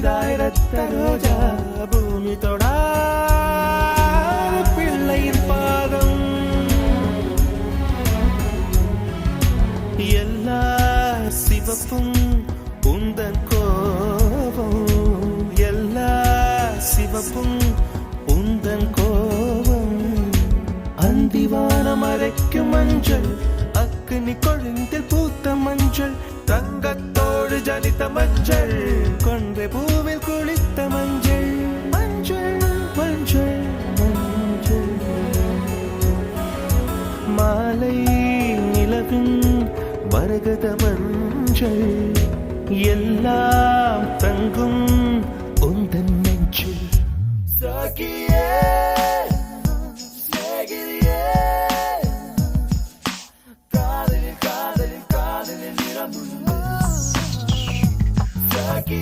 புதிதாய் ரத்த ரோஜா பூமி தொடா பிள்ளையின் பாதம் எல்லா சிவப்பும் உந்தன் கோபம் எல்லா சிவப்பும் உந்தன் கோபம் அந்திவானம் அரைக்கும் மஞ்சள் அக்னி கொழுந்தில் பூத்த மஞ்சள் தங்கத்தோடு ஜனித்த மஞ்சள் கொன்றை பூவில் குளித்த மஞ்சள் மஞ்சள் மஞ்சள் மஞ்சள் மாலை நிலவின் மரகத மஞ்சள் எல்லாம் தங்கும் உந்தன் நெஞ்சில் சாகி